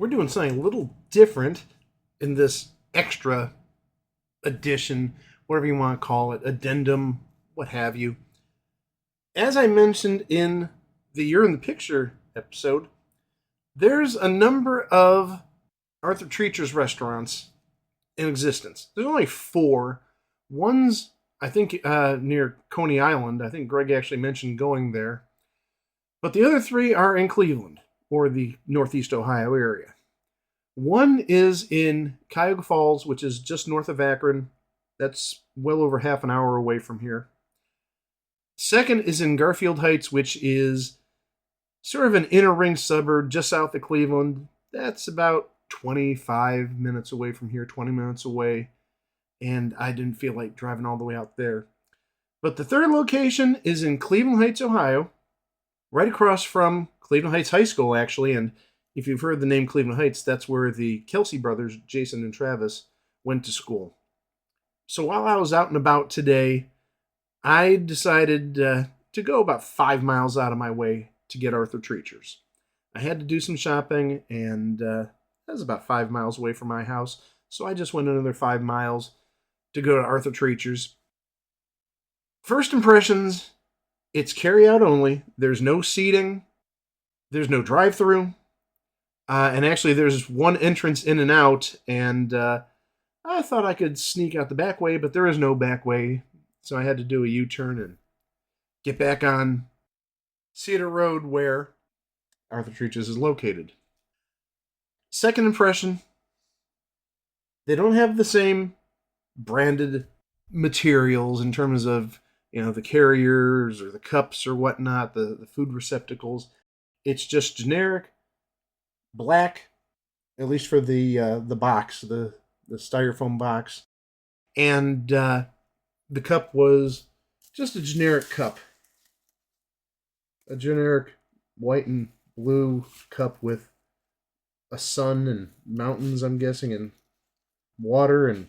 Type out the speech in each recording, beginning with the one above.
we're doing something a little different in this extra edition, whatever you want to call it, addendum, what have you. As I mentioned in the You're in the Picture episode, there's a number of Arthur Treacher's restaurants in existence. There's only four. One's, I think, near Coney Island. I think Greg actually mentioned going there. But the other three are in Cleveland, or the Northeast Ohio area. One is in Cuyahoga Falls, which is just north of Akron. That's well over half an hour away from here. Second is in Garfield Heights, which is sort of an inner ring suburb just south of Cleveland. That's about 25 minutes away from here, 20 minutes away. And I didn't feel like driving all the way out there. But the third location is in Cleveland Heights, Ohio, right across from Cleveland Heights High School, actually. And if you've heard the name Cleveland Heights, that's where the Kelsey brothers, Jason and Travis, went to school. So while I was out and about today, I decided to go about 5 miles out of my way to get Arthur Treacher's. I had to do some shopping, and that was about 5 miles away from my house. So I just went another 5 miles to go to Arthur Treacher's. First impressions, it's carry-out only. There's no seating. There's no drive-through. And actually, there's one entrance in and out, and I thought I could sneak out the back way, but there is no back way. So I had to do a U-turn and get back on Cedar Road where Arthur Treacher's is located. Second impression, they don't have the same branded materials in terms of, the carriers or the cups or whatnot, the food receptacles. It's just generic, black, at least for the box, the styrofoam box. And the cup was just a generic cup. A generic white and blue cup with a sun and mountains, I'm guessing, and water and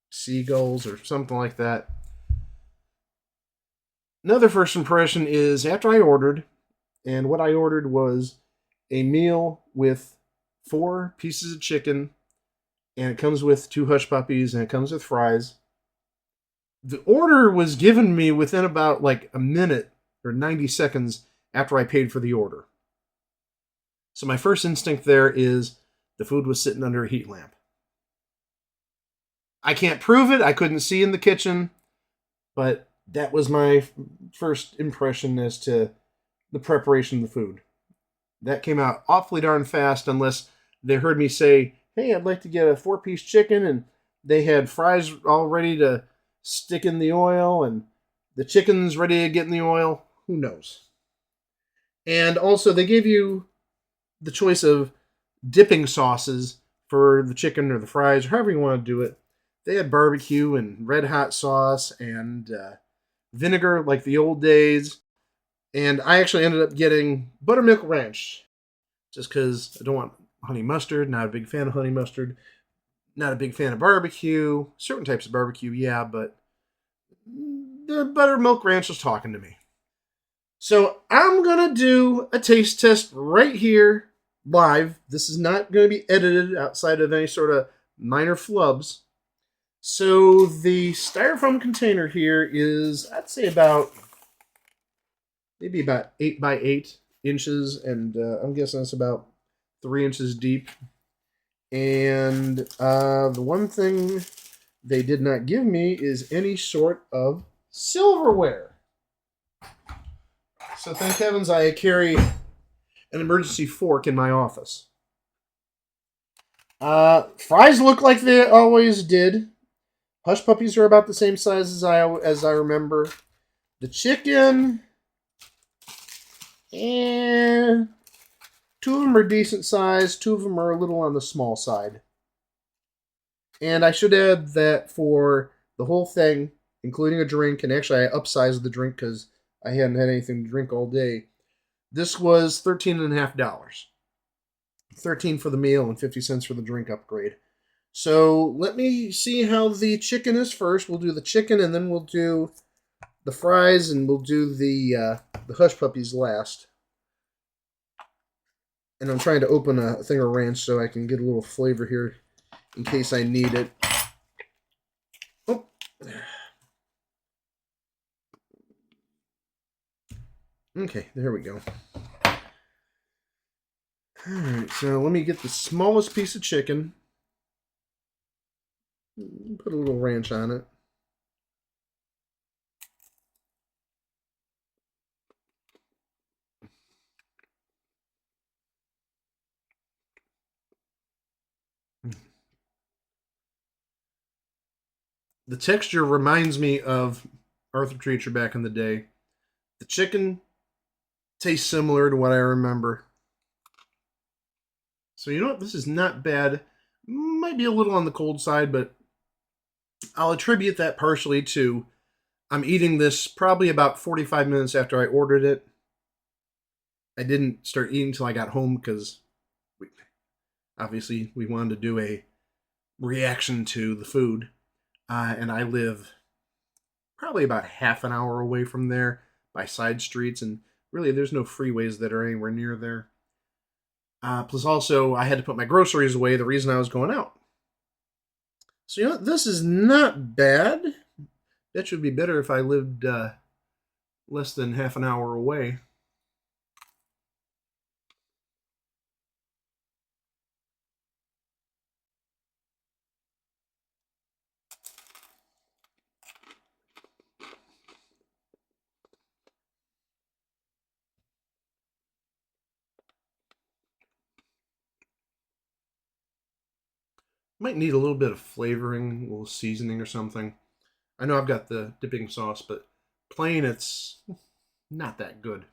seagulls or something like that. Another first impression is after I ordered, and what I ordered was a meal with 4 pieces of chicken, and it comes with 2 hush puppies, and it comes with fries. The order was given me within about like a minute or 90 seconds after I paid for the order. So my first instinct there is the food was sitting under a heat lamp. I can't prove it. I couldn't see in the kitchen, but that was my first impression as to the preparation of the food. That came out awfully darn fast unless they heard me say, hey, I'd like to get a 4-piece chicken, and they had fries all ready to stick in the oil, and the chicken's ready to get in the oil. Who knows? And also, they gave you the choice of dipping sauces for the chicken or the fries, or however you want to do it. They had barbecue and red hot sauce and vinegar like the old days. And I actually ended up getting buttermilk ranch just because I don't want honey mustard. Not a big fan of honey mustard. Not a big fan of barbecue. Certain types of barbecue, yeah, but the buttermilk ranch was talking to me. So I'm going to do a taste test right here, live. This is not going to be edited outside of any sort of minor flubs. So the styrofoam container here is, I'd say maybe about 8 by 8 inches, and I'm guessing that's about 3 inches deep. And the one thing they did not give me is any sort of silverware. So thank heavens I carry an emergency fork in my office. Fries look like they always did. Hush puppies are about the same size as I remember. The chicken, and 2 of them are decent size. 2 of them are a little on the small side. And I should add that for the whole thing, including a drink, and actually I upsized the drink because I hadn't had anything to drink all day. This was $13.50. $13 for the meal and 50 cents for the drink upgrade. So let me see how the chicken is first. We'll do the chicken, and then we'll do the fries, and we'll do the hush puppies last. And I'm trying to open a thing of ranch so I can get a little flavor here in case I need it. Oh. Okay, there we go. Alright, so let me get the smallest piece of chicken. Put a little ranch on it. The texture reminds me of Arthur Treacher back in the day. The chicken tastes similar to what I remember. So you know what? This is not bad. Might be a little on the cold side, but I'll attribute that partially to I'm eating this probably about 45 minutes after I ordered it. I didn't start eating until I got home because obviously we wanted to do a reaction to the food. And I live probably about half an hour away from there by side streets, and really there's no freeways that are anywhere near there. Plus, also, I had to put my groceries away, the reason I was going out. So, you know what? This is not bad. That should be better if I lived less than half an hour away. Might need a little bit of flavoring, a little seasoning or something. I know I've got the dipping sauce, but plain it's not that good.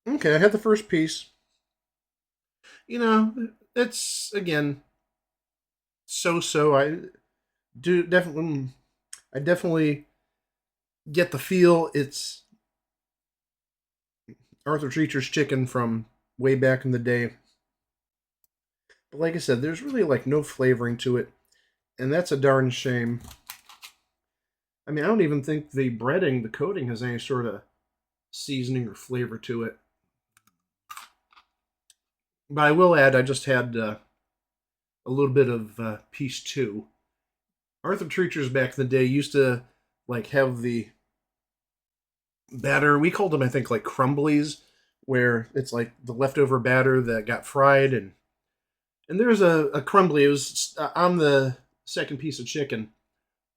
Okay, I had the first piece. You know, it's again so. Do definitely, I definitely get the feel it's Arthur Treacher's chicken from way back in the day. But like I said, there's really like no flavoring to it, and that's a darn shame. I mean, I don't even think the breading, the coating, has any sort of seasoning or flavor to it. But I will add, I just had a little bit of piece two. Arthur Treacher's back in the day used to like have the batter. We called them, I think, like crumblies, where it's like the leftover batter that got fried, and there's a crumbly. It was on the second piece of chicken.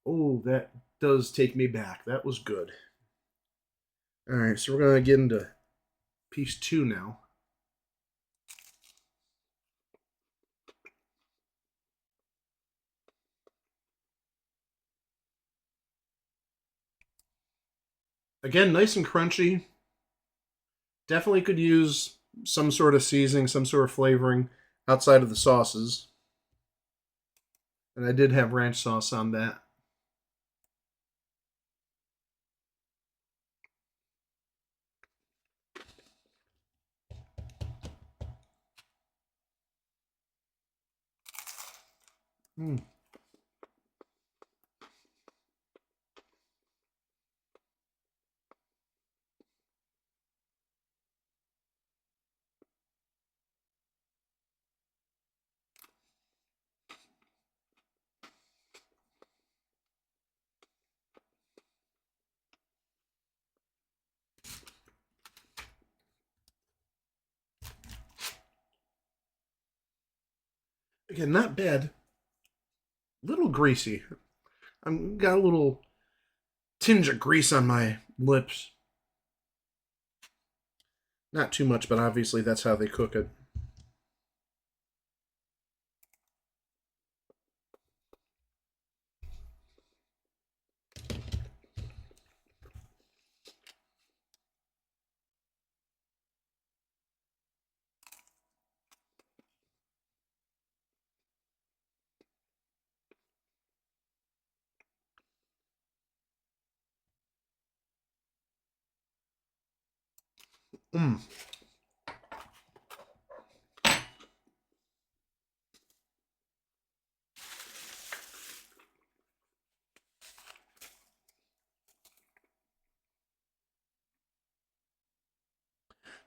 Oh, that does take me back. That was good. All right, so we're gonna get into piece two now. Again, nice and crunchy. Definitely could use some sort of seasoning, some sort of flavoring outside of the sauces. And I did have ranch sauce on that. Mm. Again, not bad. Little greasy. I'm got a little tinge of grease on my lips. Not too much, but obviously that's how they cook it. Mm.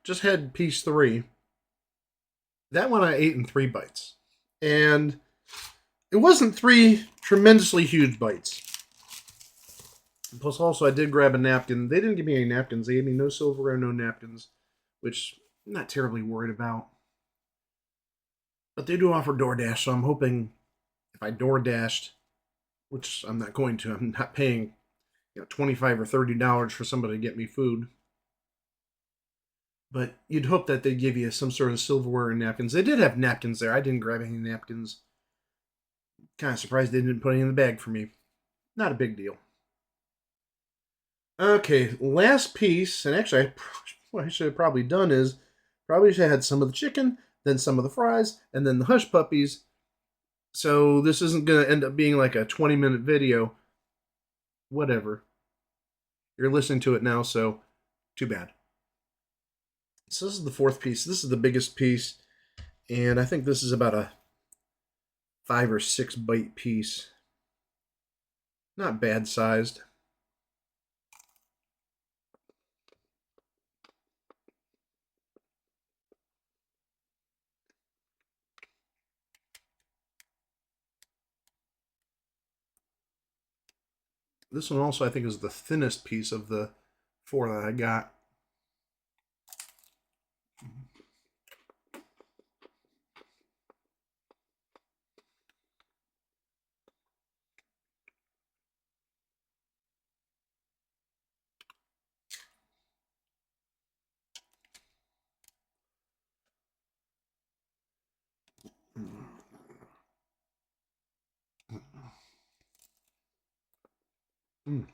just had piece 3. That one I ate in 3 bites. And it wasn't 3 tremendously huge bites. Plus, also, I did grab a napkin. They didn't give me any napkins. They gave me no silverware, no napkins, which I'm not terribly worried about. But they do offer DoorDash, so I'm hoping if I DoorDashed, which I'm not going to, I'm not paying $25 or $30 for somebody to get me food. But you'd hope that they'd give you some sort of silverware and napkins. They did have napkins there. I didn't grab any napkins. Kind of surprised they didn't put any in the bag for me. Not a big deal. Okay, last piece, and actually, what I should have probably done is probably should have had some of the chicken, then some of the fries, and then the hush puppies. So this isn't going to end up being like a 20-minute video. Whatever. You're listening to it now, so too bad. So this is the 4th piece. This is the biggest piece, and I think this is about a 5 or 6 bite piece. Not bad sized. This one also, I think, is the thinnest piece of the 4 that I got. Mm.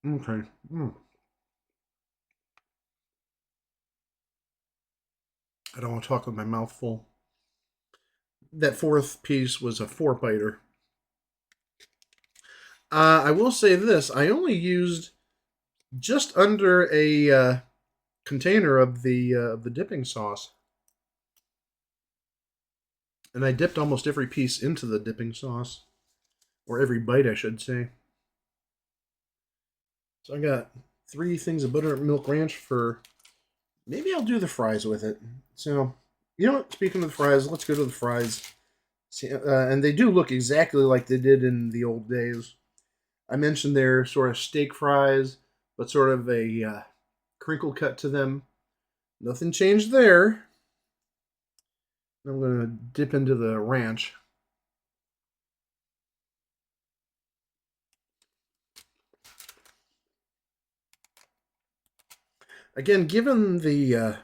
Okay. Mm. I don't want to talk with my mouth full. That 4th piece was a 4-biter. I will say this. I only used just under a container of the dipping sauce. And I dipped almost every piece into the dipping sauce. Or every bite, I should say. So I got 3 things of buttermilk ranch for... Maybe I'll do the fries with it. So, you know what? Speaking of the fries, let's go to the fries. See, and they do look exactly like they did in the old days. I mentioned they're sort of steak fries, but sort of a crinkle cut to them. Nothing changed there. I'm going to dip into the ranch. Again, given the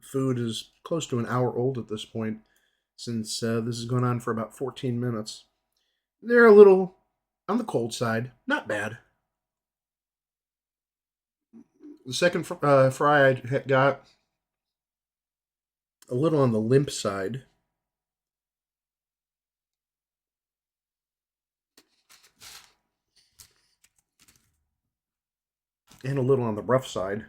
food is close to an hour old at this point, since this has gone on for about 14 minutes, they're a little on the cold side. Not bad. The second fry I got a little on the limp side. And a little on the rough side.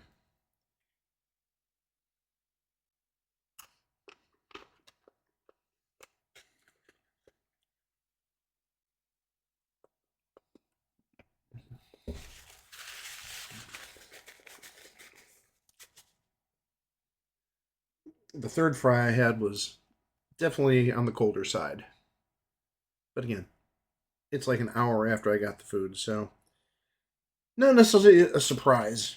The third fry I had was definitely on the colder side. But again, it's like an hour after I got the food, so not necessarily a surprise.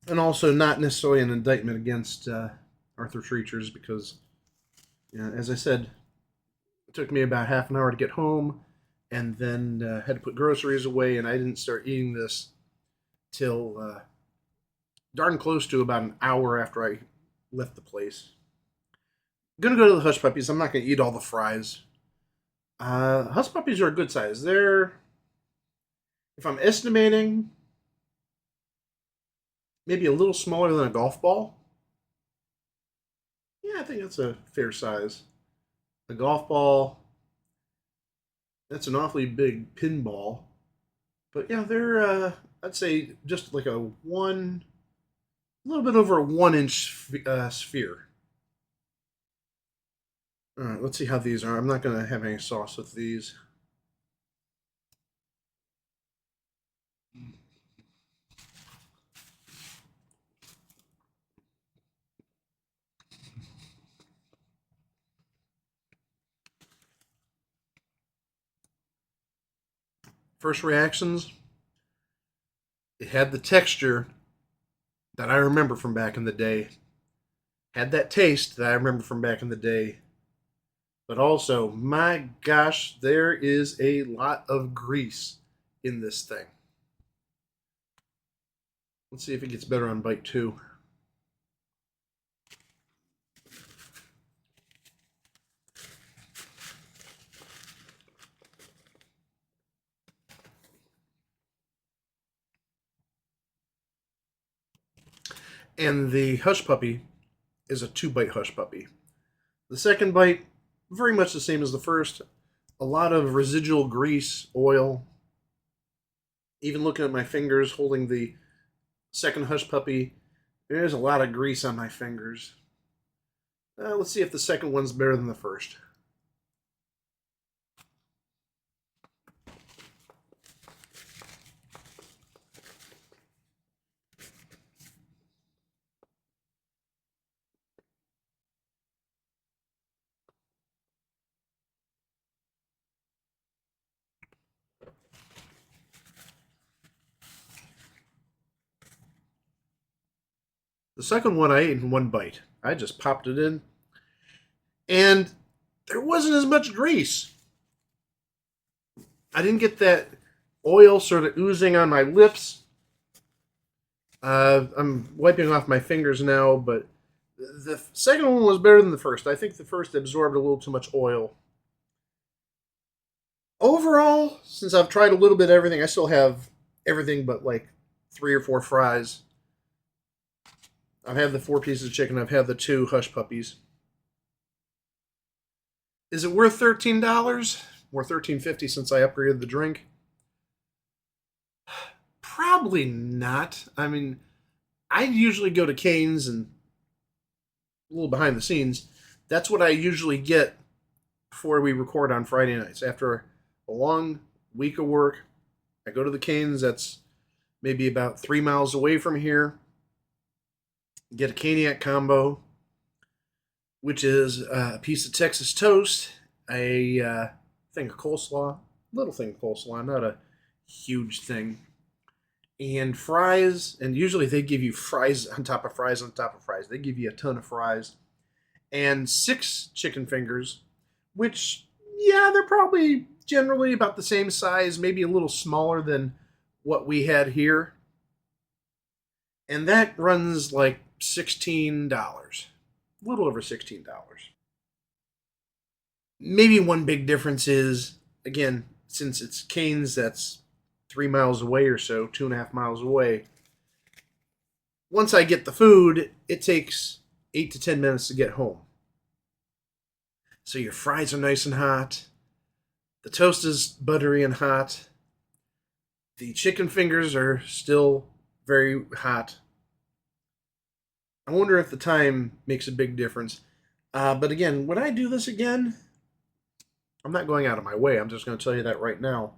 And also not necessarily an indictment against Arthur Treachers because, as I said, it took me about half an hour to get home and then had to put groceries away, and I didn't start eating this till darn close to about an hour after I left the place. I'm gonna go to the Hush Puppies. I'm not gonna eat all the fries. Hush Puppies are a good size. They're, if I'm estimating, maybe a little smaller than a golf ball. Yeah, I think that's a fair size. A golf ball, that's an awfully big pinball. But yeah, they're, I'd say just like a one, a little bit over a 1 inch sphere. All right, let's see how these are. I'm not going to have any sauce with these. First reactions, it had the texture that I remember from back in the day, had that taste that I remember from back in the day, but also, my gosh, there is a lot of grease in this thing. Let's see if it gets better on bite two. And the Hush Puppy is a 2 bite Hush Puppy. The second bite, very much the same as the first. A lot of residual grease, oil. Even looking at my fingers holding the second Hush Puppy, there's a lot of grease on my fingers. Let's see if the second one's better than the first. The second one I ate in 1 bite. I just popped it in, and there wasn't as much grease. I didn't get that oil sort of oozing on my lips. I'm wiping off my fingers now, but the second one was better than the first. I think the first absorbed a little too much oil. Overall, since I've tried a little bit of everything, I still have everything but like 3 or 4 fries. I've had the 4 pieces of chicken. I've had the 2 Hush Puppies. Is it worth $13? Or $13.50 since I upgraded the drink? Probably not. I mean, I usually go to Cane's, and a little behind the scenes, that's what I usually get before we record on Friday nights. After a long week of work, I go to the Cane's that's maybe about 3 miles away from here, get a Caniac combo, which is a piece of Texas toast, a thing of coleslaw, little thing of coleslaw, not a huge thing, and fries. And usually they give you fries on top of fries on top of fries. They give you a ton of fries, and 6 chicken fingers, which, yeah, they're probably generally about the same size, maybe a little smaller than what we had here. And that runs like $16, a little over $16. Maybe one big difference is, again, since it's Cane's that's 3 miles away or so, 2.5 miles away, once I get the food, it takes 8 to 10 minutes to get home. So your fries are nice and hot. The toast is buttery and hot. The chicken fingers are still very hot. I wonder if the time makes a big difference. But again, when I do this again, I'm not going out of my way. I'm just going to tell you that right now.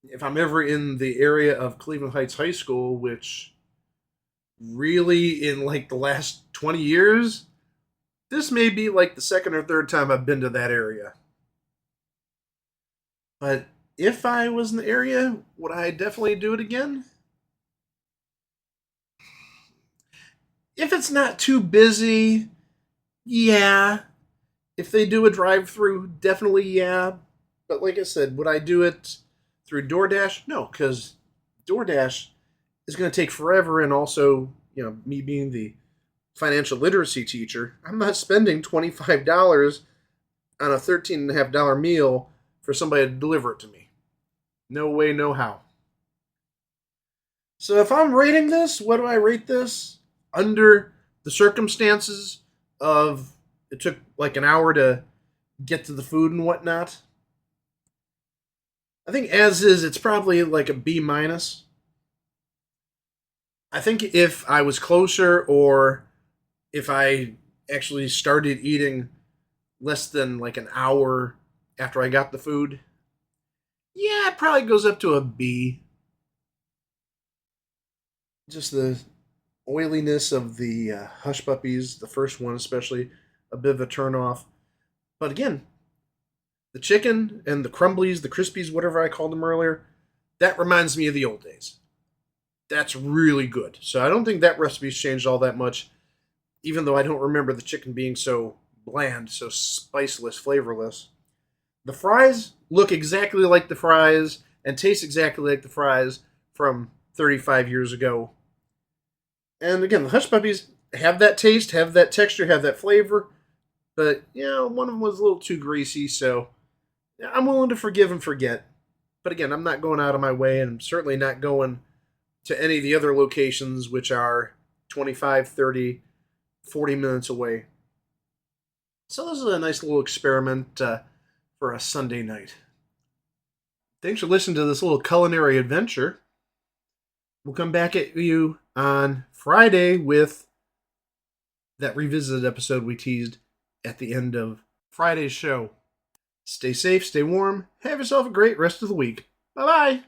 If I'm ever in the area of Cleveland Heights High School, which really in like the last 20 years, this may be like the second or third time I've been to that area. But if I was in the area, would I definitely do it again? If it's not too busy, yeah. If they do a drive-through, definitely yeah. But like I said, would I do it through DoorDash? No, because DoorDash is going to take forever, and also, me being the financial literacy teacher, I'm not spending $25 on a $13.50 meal for somebody to deliver it to me. No way, no how. So if I'm rating this, what do I rate this? Under the circumstances of it took like an hour to get to the food and whatnot, I think as is, it's probably like a B minus. I think if I was closer, or if I actually started eating less than like an hour after I got the food, yeah, it probably goes up to a B. Just the oiliness of the hush puppies, the first one especially, a bit of a turnoff. But again, the chicken and the crumblies, the crispies, whatever I called them earlier, that reminds me of the old days. That's really good. So I don't think that recipe's changed all that much, even though I don't remember the chicken being so bland, so spiceless, flavorless. The fries look exactly like the fries and taste exactly like the fries from 35 years ago. And again, the hush puppies have that taste, have that texture, have that flavor, but one of them was a little too greasy, so I'm willing to forgive and forget. But again, I'm not going out of my way, and I'm certainly not going to any of the other locations, which are 25, 30, 40 minutes away. So this is a nice little experiment for a Sunday night. Thanks for listening to this little culinary adventure. We'll come back at you on Friday with that revisited episode we teased at the end of Friday's show. Stay safe, stay warm, have yourself a great rest of the week. Bye bye.